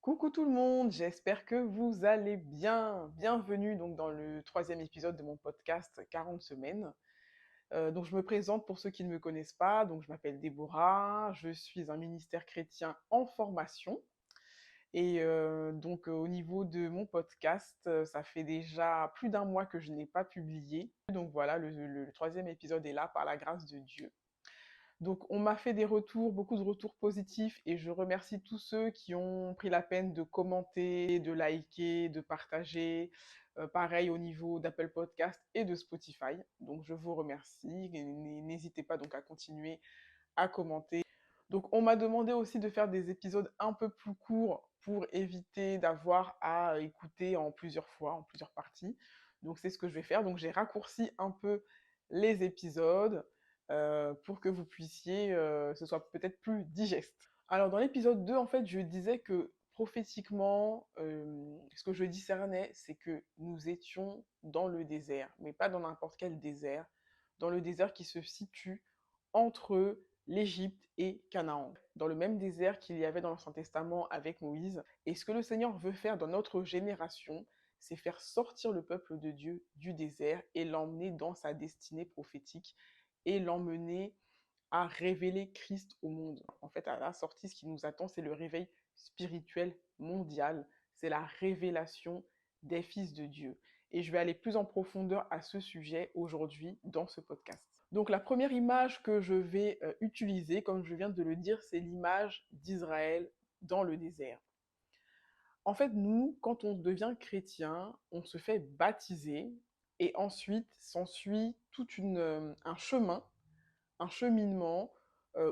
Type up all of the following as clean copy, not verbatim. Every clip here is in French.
Coucou tout le monde, j'espère que vous allez bien. Bienvenue donc dans le troisième épisode de mon podcast 40 semaines. Donc je me présente pour ceux qui ne me connaissent pas. Donc je m'appelle Déborah, je suis un ministère chrétien en formation. Au niveau de mon podcast, ça fait déjà plus d'un mois que je n'ai pas publié. Donc voilà, le troisième épisode est là par la grâce de Dieu. Donc, on m'a fait des retours, beaucoup de retours positifs, et je remercie tous ceux qui ont pris la peine de commenter, de liker, de partager. Pareil au niveau d'Apple Podcast et de Spotify. Donc, je vous remercie. Et n'hésitez pas donc à continuer à commenter. Donc, on m'a demandé aussi de faire des épisodes un peu plus courts pour éviter d'avoir à écouter en plusieurs fois, en plusieurs parties. Donc, c'est ce que je vais faire. Donc, j'ai raccourci un peu les épisodes pour que vous puissiez, ce soit peut-être plus digeste. Alors, dans l'épisode 2, en fait, je disais que prophétiquement, ce que je discernais, c'est que nous étions dans le désert, mais pas dans n'importe quel désert, dans le désert qui se situe entre l'Égypte et Canaan, dans le même désert qu'il y avait dans l'Ancien Testament avec Moïse. Et ce que le Seigneur veut faire dans notre génération, c'est faire sortir le peuple de Dieu du désert et l'emmener dans sa destinée prophétique et l'emmener à révéler Christ au monde. En fait, à la sortie, ce qui nous attend, c'est le réveil spirituel mondial, c'est la révélation des fils de Dieu. Et je vais aller plus en profondeur à ce sujet aujourd'hui dans ce podcast. Donc la première image que je vais utiliser, comme je viens de le dire, c'est l'image d'Israël dans le désert. En fait, nous, quand on devient chrétien, on se fait baptiser et ensuite s'ensuit un chemin, un cheminement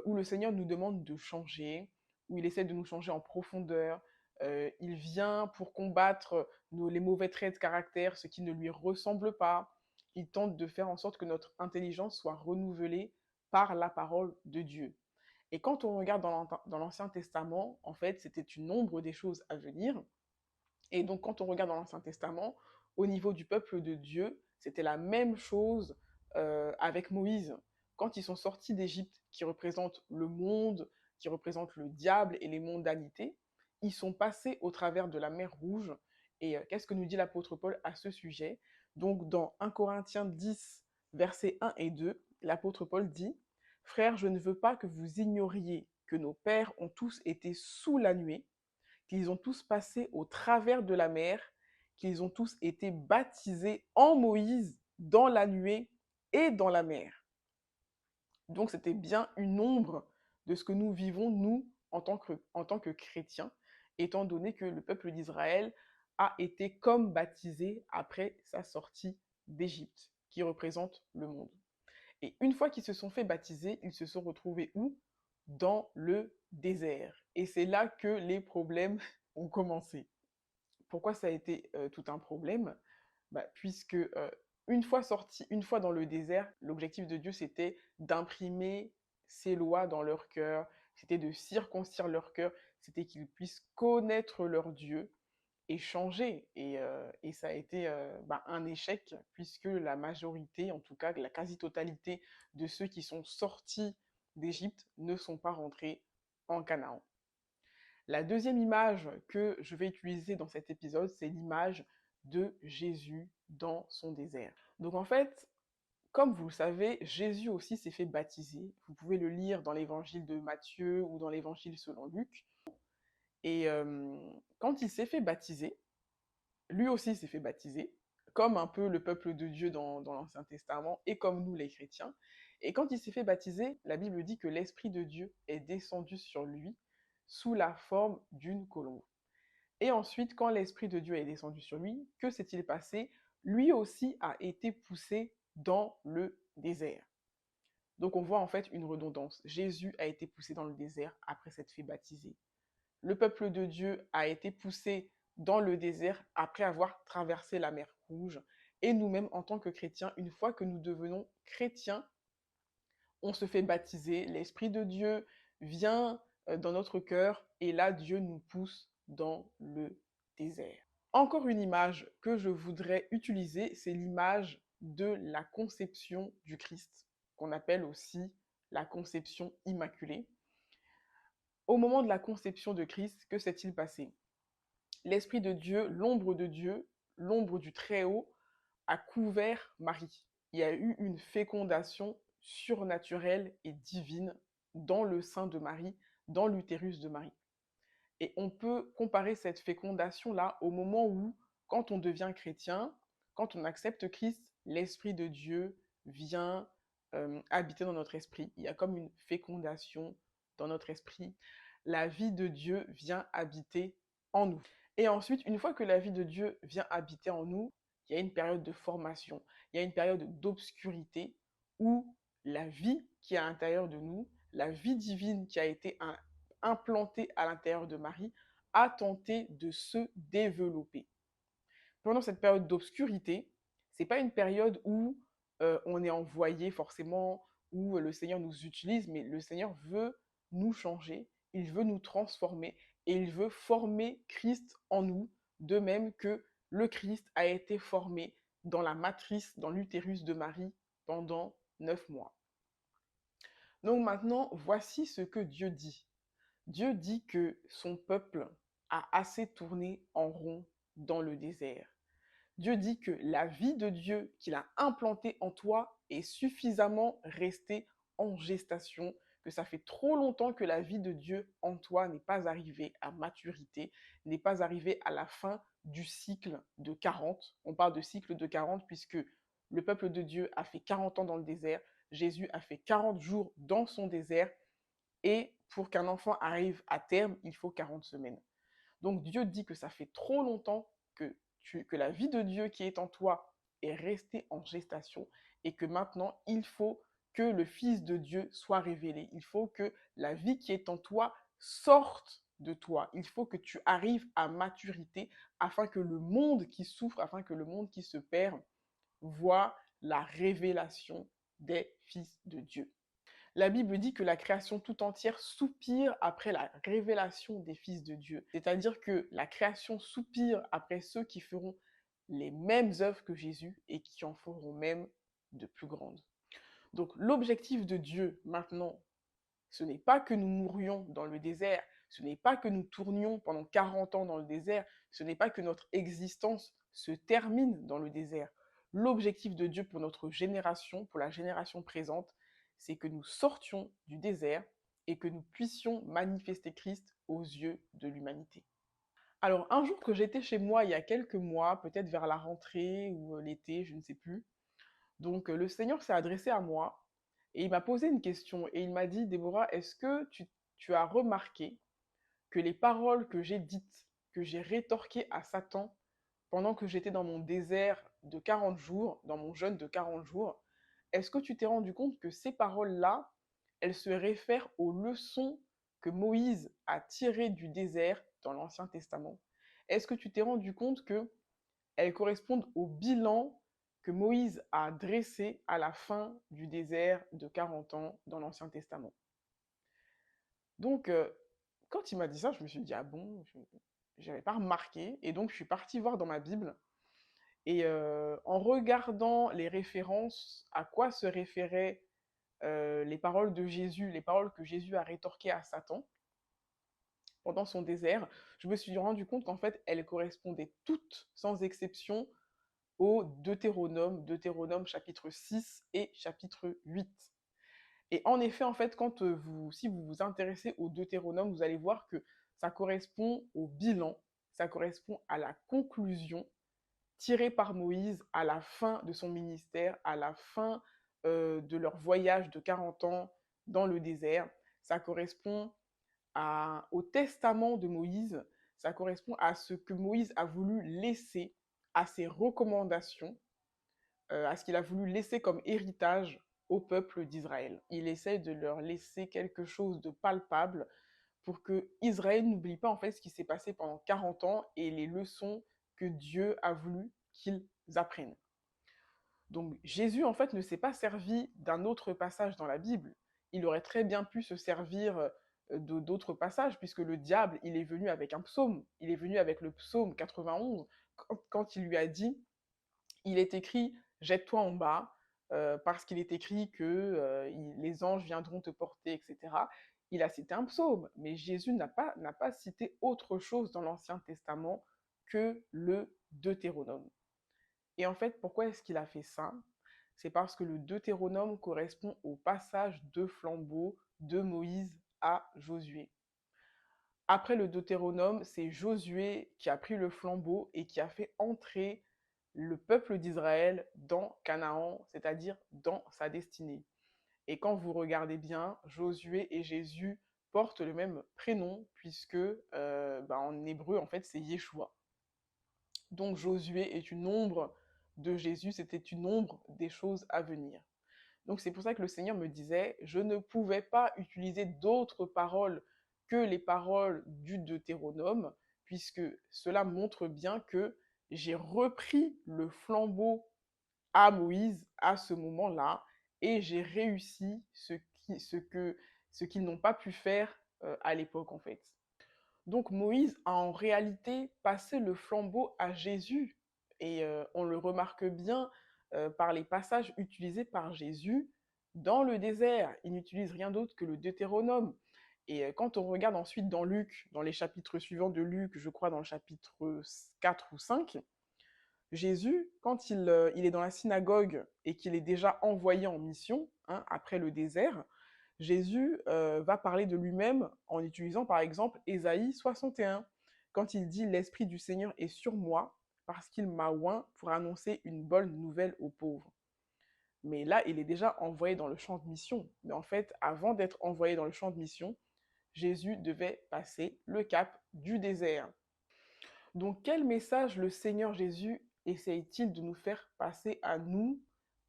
où le Seigneur nous demande de changer, où il essaie de nous changer en profondeur. Il vient pour combattre les mauvais traits de caractère, ce qui ne lui ressemble pas. Il tente de faire en sorte que notre intelligence soit renouvelée par la parole de Dieu. Et quand on regarde dans l'Ancien Testament, en fait, c'était une ombre des choses à venir. Et donc, quand on regarde dans l'Ancien Testament, au niveau du peuple de Dieu, c'était la même chose avec Moïse. Quand ils sont sortis d'Égypte, qui représente le monde, qui représente le diable et les mondanités, ils sont passés au travers de la mer Rouge. Et qu'est-ce que nous dit l'apôtre Paul à ce sujet? Donc, dans 1 Corinthiens 10, versets 1 et 2, l'apôtre Paul dit: Frères, je ne veux pas que vous ignoriez que nos pères ont tous été sous la nuée, qu'ils ont tous passé au travers de la mer, qu'ils ont tous été baptisés en Moïse dans la nuée et dans la mer. Donc c'était bien une ombre de ce que nous vivons, nous, en tant que chrétiens, étant donné que le peuple d'Israël a été comme baptisé après sa sortie d'Égypte, qui représente le monde. Et une fois qu'ils se sont fait baptiser, ils se sont retrouvés où? Dans le désert. Et c'est là que les problèmes ont commencé. Pourquoi ça a été tout un problème? Puisque une fois sorti, une fois dans le désert, l'objectif de Dieu, c'était d'imprimer ses lois dans leur cœur, c'était de circoncire leur cœur, c'était qu'ils puissent connaître leur Dieu et changer. Et ça a été un échec, puisque la majorité, en tout cas la quasi-totalité de ceux qui sont sortis d'Égypte ne sont pas rentrés en Canaan. La deuxième image que je vais utiliser dans cet épisode, c'est l'image de Jésus dans son désert. Donc en fait, comme vous le savez, Jésus aussi s'est fait baptiser. Vous pouvez le lire dans l'évangile de Matthieu ou dans l'évangile selon Luc. Et quand il s'est fait baptiser, lui aussi s'est fait baptiser, comme un peu le peuple de Dieu dans l'Ancien Testament et comme nous les chrétiens. Et quand il s'est fait baptiser, la Bible dit que l'Esprit de Dieu est descendu sur lui sous la forme d'une colombe. Et ensuite, quand l'Esprit de Dieu est descendu sur lui, que s'est-il passé? Lui aussi a été poussé dans le désert. Donc on voit en fait une redondance. Jésus a été poussé dans le désert après s'être fait baptiser. Le peuple de Dieu a été poussé dans le désert après avoir traversé la mer Rouge. Et nous-mêmes, en tant que chrétiens, une fois que nous devenons chrétiens, on se fait baptiser, l'Esprit de Dieu vient dans notre cœur et là, Dieu nous pousse dans le désert. Encore une image que je voudrais utiliser, c'est l'image de la conception du Christ, qu'on appelle aussi la conception immaculée. Au moment de la conception de Christ, que s'est-il passé? l'Esprit de Dieu, l'ombre du Très-Haut a couvert Marie. Il y a eu une fécondation surnaturelle et divine dans le sein de Marie, dans l'utérus de Marie. Et on peut comparer cette fécondation-là au moment où, quand on devient chrétien, quand on accepte Christ, l'Esprit de Dieu vient habiter dans notre esprit. Il y a comme une fécondation dans notre esprit. La vie de Dieu vient habiter en nous. Et ensuite, une fois que la vie de Dieu vient habiter en nous, il y a une période de formation, il y a une période d'obscurité où la vie qui est à l'intérieur de nous, la vie divine qui a été implantée à l'intérieur de Marie, a tenté de se développer. Pendant cette période d'obscurité, c'est pas une période où on est envoyé forcément, où le Seigneur nous utilise, mais le Seigneur veut nous changer, il veut nous transformer et il veut former Christ en nous, de même que le Christ a été formé dans la matrice, dans l'utérus de Marie pendant 9 mois. Donc maintenant, voici ce que Dieu dit. Dieu dit que son peuple a assez tourné en rond dans le désert. Dieu dit que la vie de Dieu qu'il a implantée en toi est suffisamment restée en gestation, que ça fait trop longtemps que la vie de Dieu en toi n'est pas arrivée à maturité, n'est pas arrivée à la fin du cycle de 40. On parle de cycle de 40 puisque le peuple de Dieu a fait 40 ans dans le désert, Jésus a fait 40 jours dans son désert, et pour qu'un enfant arrive à terme, il faut 40 semaines. Donc Dieu dit que ça fait trop longtemps que la vie de Dieu qui est en toi est restée en gestation et que maintenant, il faut que le Fils de Dieu soit révélé. Il faut que la vie qui est en toi sorte de toi. Il faut que tu arrives à maturité afin que le monde qui souffre, afin que le monde qui se perd, voit la révélation des fils de Dieu. La Bible dit que la création tout entière soupire après la révélation des fils de Dieu. C'est-à-dire que la création soupire après ceux qui feront les mêmes œuvres que Jésus et qui en feront même de plus grandes. Donc l'objectif de Dieu maintenant, ce n'est pas que nous mourions dans le désert, ce n'est pas que nous tournions pendant 40 ans dans le désert, ce n'est pas que notre existence se termine dans le désert. L'objectif de Dieu pour notre génération, pour la génération présente, c'est que nous sortions du désert et que nous puissions manifester Christ aux yeux de l'humanité. Alors, un jour que j'étais chez moi, il y a quelques mois, peut-être vers la rentrée ou l'été, je ne sais plus, donc le Seigneur s'est adressé à moi et il m'a posé une question et il m'a dit, Déborah, est-ce que tu as remarqué que les paroles que j'ai dites, que j'ai rétorquées à Satan pendant que j'étais dans mon désert de 40 jours, dans mon jeûne de 40 jours, est-ce que tu t'es rendu compte que ces paroles-là, elles se réfèrent aux leçons que Moïse a tirées du désert dans l'Ancien Testament? Est-ce que tu t'es rendu compte qu'elles correspondent au bilan que Moïse a dressé à la fin du désert de 40 ans dans l'Ancien Testament? Donc, quand il m'a dit ça, je me suis dit, ah bon, je n'avais pas remarqué. Et donc, je suis partie voir dans ma Bible. Et en regardant les références, à quoi se référaient les paroles de Jésus, les paroles que Jésus a rétorquées à Satan pendant son désert, je me suis rendu compte qu'en fait, elles correspondaient toutes, sans exception, au Deutéronome chapitre 6 et chapitre 8. Et en effet, en fait, si vous vous intéressez au Deutéronome, vous allez voir que ça correspond au bilan, ça correspond à la conclusion tirée par Moïse à la fin de son ministère, à la fin de leur voyage de 40 ans dans le désert. Ça correspond au testament de Moïse, ça correspond à ce que Moïse a voulu laisser, à ses recommandations, à ce qu'il a voulu laisser comme héritage au peuple d'Israël. Il essaie de leur laisser quelque chose de palpable pour que Israël n'oublie pas en fait ce qui s'est passé pendant 40 ans et les leçons que Dieu a voulu qu'ils apprennent. Donc Jésus en fait ne s'est pas servi d'un autre passage dans la Bible. Il aurait très bien pu se servir d'autres passages puisque le diable, il est venu avec un psaume. Il est venu avec le psaume 91 quand il lui a dit, il est écrit, jette-toi en bas, parce qu'il est écrit que les anges viendront te porter, etc. il a cité un psaume, mais Jésus n'a pas cité autre chose dans l'Ancien Testament que le Deutéronome. Et en fait, pourquoi est-ce qu'il a fait ça? C'est parce que le Deutéronome correspond au passage de flambeau de Moïse à Josué. Après le Deutéronome, c'est Josué qui a pris le flambeau et qui a fait entrer le peuple d'Israël dans Canaan, c'est-à-dire dans sa destinée. Et quand vous regardez bien, Josué et Jésus portent le même prénom, puisque en hébreu, en fait, c'est Yeshua. Donc Josué est une ombre de Jésus, c'était une ombre des choses à venir. Donc c'est pour ça que le Seigneur me disait, je ne pouvais pas utiliser d'autres paroles que les paroles du Deutéronome, puisque cela montre bien que j'ai repris le flambeau à Moïse à ce moment-là, et j'ai réussi ce qu'ils n'ont pas pu faire à l'époque en fait. Donc Moïse a en réalité passé le flambeau à Jésus, et on le remarque bien par les passages utilisés par Jésus dans le désert. Il n'utilise rien d'autre que le Deutéronome. Et quand on regarde ensuite dans Luc, dans les chapitres suivants de Luc, je crois dans le chapitre 4 ou 5, Jésus, quand il est dans la synagogue et qu'il est déjà envoyé en mission, hein, après le désert, Jésus va parler de lui-même en utilisant par exemple Ésaïe 61, quand il dit «L'Esprit du Seigneur est sur moi, parce qu'il m'a oint pour annoncer une bonne nouvelle aux pauvres». Mais là, il est déjà envoyé dans le champ de mission. Mais en fait, avant d'être envoyé dans le champ de mission, Jésus devait passer le cap du désert. Donc, quel message le Seigneur Jésus essaye-t-il de nous faire passer à nous,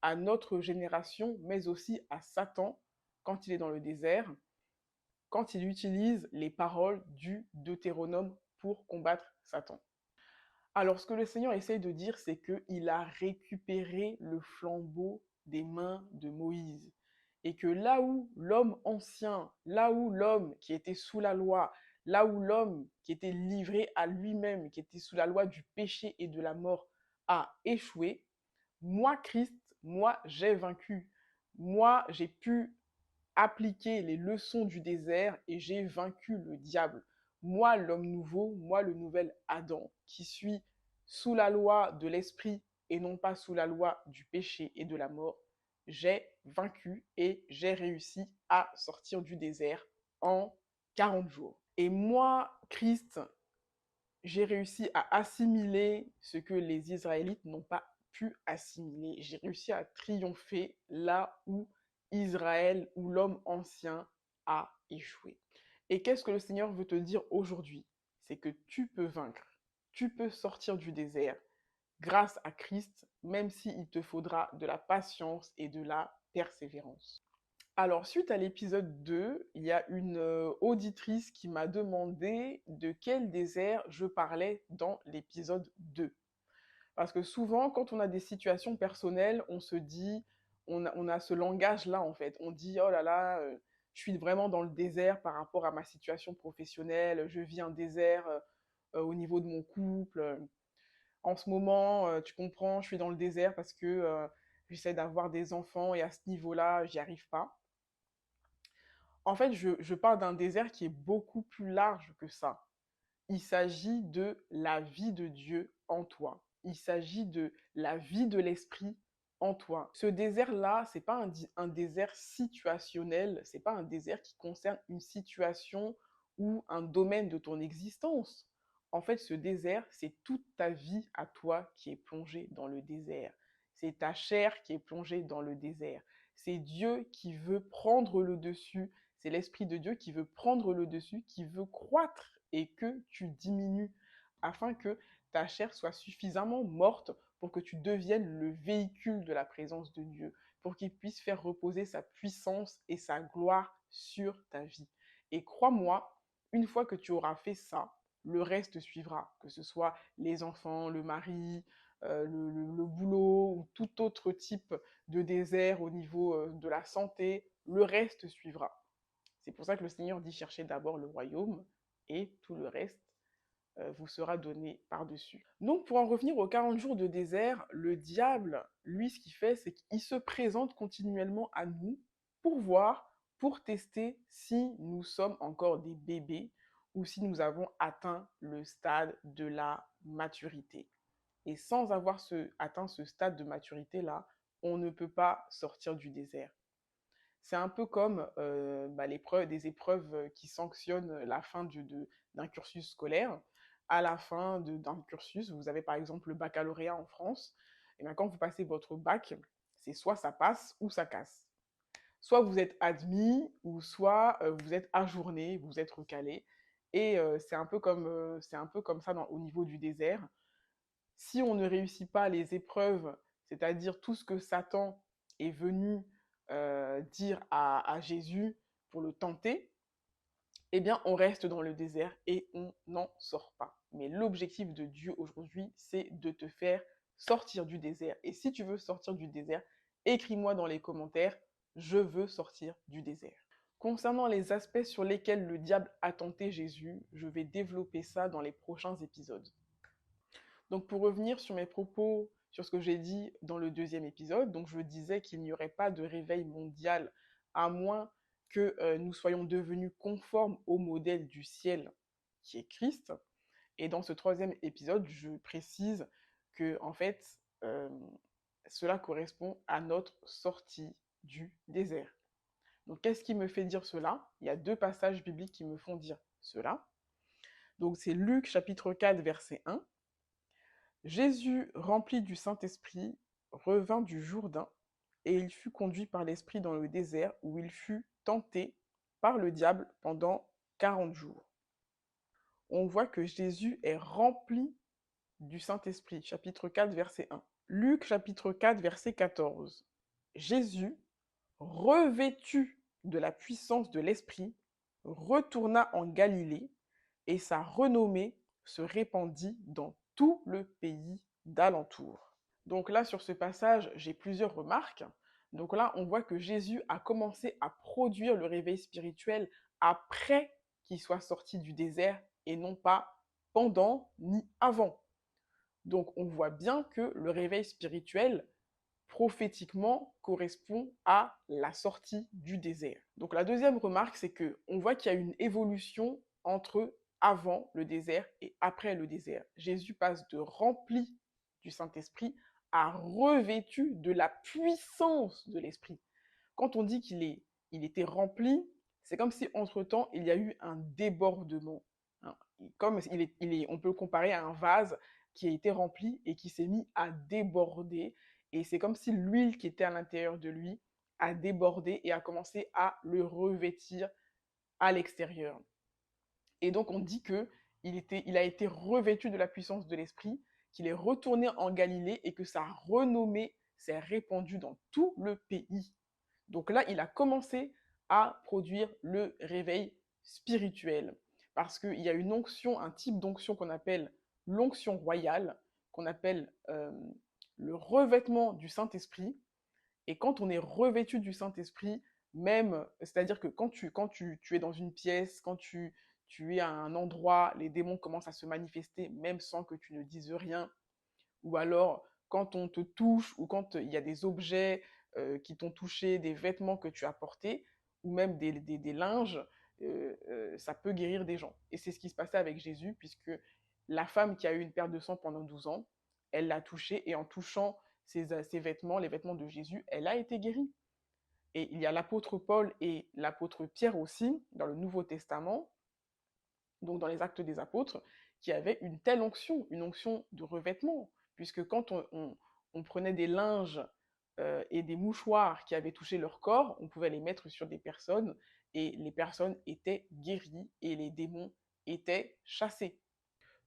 à notre génération, mais aussi à Satan quand il est dans le désert, quand il utilise les paroles du Deutéronome pour combattre Satan? Alors, ce que le Seigneur essaye de dire, c'est qu'il a récupéré le flambeau des mains de Moïse. Et que là où l'homme ancien, là où l'homme qui était sous la loi, là où l'homme qui était livré à lui-même, qui était sous la loi du péché et de la mort, a échoué, moi, Christ, moi, j'ai vaincu. Moi, j'ai pu appliquer les leçons du désert et j'ai vaincu le diable. Moi, l'homme nouveau, moi, le nouvel Adam, qui suis sous la loi de l'esprit et non pas sous la loi du péché et de la mort, j'ai vaincu et j'ai réussi à sortir du désert en 40 jours. Et moi, Christ, j'ai réussi à assimiler ce que les Israélites n'ont pas pu assimiler. J'ai réussi à triompher là où Israël, où l'homme ancien a échoué. Et qu'est-ce que le Seigneur veut te dire aujourd'hui? C'est que tu peux vaincre, tu peux sortir du désert grâce à Christ, même s'il te faudra de la patience et de la persévérance. Alors, suite à l'épisode 2, il y a une auditrice qui m'a demandé de quel désert je parlais dans l'épisode 2. Parce que souvent, quand on a des situations personnelles, on se dit, on a ce langage-là en fait. On dit, oh là là, je suis vraiment dans le désert par rapport à ma situation professionnelle, je vis un désert au niveau de mon couple. En ce moment, tu comprends, je suis dans le désert parce que j'essaie d'avoir des enfants et à ce niveau-là, j'y arrive pas. En fait, je parle d'un désert qui est beaucoup plus large que ça. Il s'agit de la vie de Dieu en toi. Il s'agit de la vie de l'esprit en toi. Ce désert-là, c'est pas un désert situationnel, c'est pas un désert qui concerne une situation ou un domaine de ton existence. En fait, ce désert, c'est toute ta vie à toi qui est plongée dans le désert. C'est ta chair qui est plongée dans le désert. C'est Dieu qui veut prendre le dessus. C'est l'Esprit de Dieu qui veut prendre le dessus, qui veut croître et que tu diminues afin que ta chair soit suffisamment morte pour que tu deviennes le véhicule de la présence de Dieu, pour qu'il puisse faire reposer sa puissance et sa gloire sur ta vie. Et crois-moi, une fois que tu auras fait ça, le reste suivra, que ce soit les enfants, le mari, le boulot ou tout autre type de désert au niveau de la santé, le reste suivra. C'est pour ça que le Seigneur dit chercher d'abord le royaume et tout le reste vous sera donné par-dessus. Donc pour en revenir aux 40 jours de désert, le diable, lui, ce qu'il fait, c'est qu'il se présente continuellement à nous pour voir pour tester si nous sommes encore des bébés ou si nous avons atteint le stade de la maturité. Et sans avoir atteint ce stade de maturité-là, on ne peut pas sortir du désert. C'est un peu comme des épreuves qui sanctionnent la fin d'un cursus scolaire. À la fin d'un cursus, vous avez par exemple le baccalauréat en France. Et bien, quand vous passez votre bac, c'est soit ça passe ou ça casse. Soit vous êtes admis, ou soit vous êtes ajourné, vous êtes recalé. Et c'est un peu comme ça au niveau du désert. Si on ne réussit pas les épreuves, c'est-à-dire tout ce que Satan est venu dire à Jésus pour le tenter, eh bien, on reste dans le désert et on n'en sort pas. Mais l'objectif de Dieu aujourd'hui, c'est de te faire sortir du désert. Et si tu veux sortir du désert, écris-moi dans les commentaires, je veux sortir du désert. Concernant les aspects sur lesquels le diable a tenté Jésus, je vais développer ça dans les prochains épisodes. Donc pour revenir sur mes propos, sur ce que j'ai dit dans le deuxième épisode, donc je disais qu'il n'y aurait pas de réveil mondial à moins que nous soyons devenus conformes au modèle du ciel qui est Christ. Et dans ce troisième épisode, je précise que en fait, cela correspond à notre sortie du désert. Donc qu'est-ce qui me fait dire cela? Il y a deux passages bibliques qui me font dire cela. Donc c'est Luc chapitre 4 verset 1. Jésus, rempli du Saint-Esprit, revint du Jourdain, et il fut conduit par l'Esprit dans le désert, où il fut tenté par le diable pendant 40 jours. On voit que Jésus est rempli du Saint-Esprit, chapitre 4, verset 1. Luc, chapitre 4, verset 14. Jésus, revêtu de la puissance de l'Esprit, retourna en Galilée, et sa renommée se répandit dans tout le pays d'alentour. Donc là, sur ce passage, j'ai plusieurs remarques. Donc là, on voit que Jésus a commencé à produire le réveil spirituel après qu'il soit sorti du désert et non pas pendant ni avant. Donc on voit bien que le réveil spirituel, prophétiquement, correspond à la sortie du désert. Donc la deuxième remarque, c'est que on voit qu'il y a une évolution entre avant le désert et après le désert. Jésus passe de rempli du Saint-Esprit à revêtu de la puissance de l'Esprit. Quand on dit il était rempli, c'est comme si entre-temps, il y a eu un débordement. Hein. Comme on peut le comparer à un vase qui a été rempli et qui s'est mis à déborder. Et c'est comme si l'huile qui était à l'intérieur de lui a débordé et a commencé à le revêtir à l'extérieur. Et donc on dit il a été revêtu de la puissance de l'Esprit, qu'il est retourné en Galilée et que sa renommée s'est répandue dans tout le pays. Donc là, il a commencé à produire le réveil spirituel. Parce qu'il y a une onction, un type d'onction qu'on appelle l'onction royale, qu'on appelle le revêtement du Saint-Esprit. Et quand on est revêtu du Saint-Esprit, même, c'est-à-dire que quand tu es dans une pièce, quand tu es à un endroit, les démons commencent à se manifester même sans que tu ne dises rien. Ou alors, quand on te touche ou quand il y a des objets qui t'ont touché, des vêtements que tu as portés, ou même des linges, ça peut guérir des gens. Et c'est ce qui se passait avec Jésus, puisque la femme qui a eu une perte de sang pendant 12 ans, elle l'a touché, et en touchant ses vêtements, les vêtements de Jésus, elle a été guérie. Et il y a l'apôtre Paul et l'apôtre Pierre aussi, dans le Nouveau Testament, donc dans les Actes des Apôtres, qui avaient une telle onction, une onction de revêtement, puisque quand on prenait des linges et des mouchoirs qui avaient touché leur corps, on pouvait les mettre sur des personnes, et les personnes étaient guéries, et les démons étaient chassés.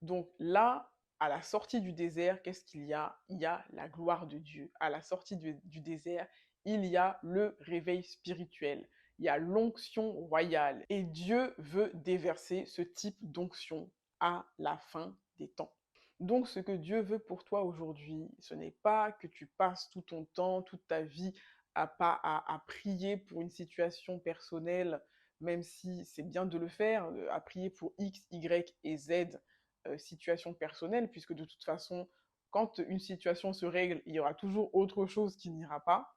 Donc là, à la sortie du désert, qu'est-ce qu'il y a? Il y a la gloire de Dieu. À la sortie du désert, il y a le réveil spirituel. Il y a l'onction royale. Et Dieu veut déverser ce type d'onction à la fin des temps. Donc ce que Dieu veut pour toi aujourd'hui, ce n'est pas que tu passes tout ton temps, toute ta vie à prier pour une situation personnelle, même si c'est bien de le faire, à prier pour X, Y et Z situation personnelle, puisque de toute façon, quand une situation se règle, il y aura toujours autre chose qui n'ira pas.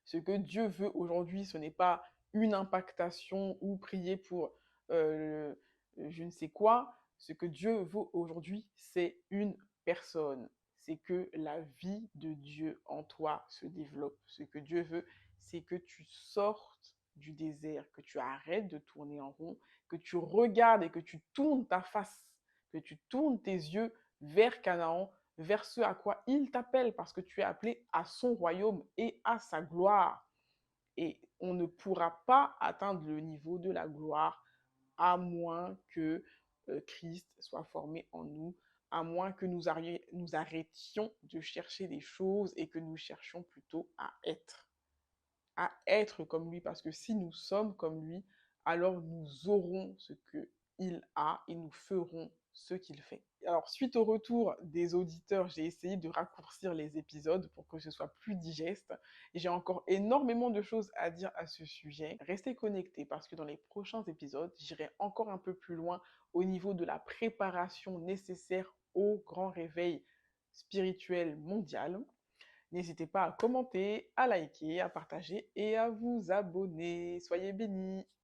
Ce que Dieu veut aujourd'hui, ce n'est pas une impactation ou prier pour euh, je ne sais quoi. Ce que Dieu veut aujourd'hui, c'est une personne. C'est que la vie de Dieu en toi se développe. Ce que Dieu veut, c'est que tu sortes du désert, que tu arrêtes de tourner en rond, que tu regardes et que tu tournes ta face, que tu tournes tes yeux vers Canaan, vers ce à quoi il t'appelle, parce que tu es appelé à son royaume et à sa gloire. Et on ne pourra pas atteindre le niveau de la gloire à moins que Christ soit formé en nous, à moins que nous arrêtions de chercher des choses et que nous cherchions plutôt à être comme lui, parce que si nous sommes comme lui, alors nous aurons ce qu'il a et nous ferons ce qu'il fait. Alors, suite au retour des auditeurs, j'ai essayé de raccourcir les épisodes pour que ce soit plus digeste. Et j'ai encore énormément de choses à dire à ce sujet. Restez connectés parce que dans les prochains épisodes, j'irai encore un peu plus loin au niveau de la préparation nécessaire au grand réveil spirituel mondial. N'hésitez pas à commenter, à liker, à partager et à vous abonner. Soyez bénis.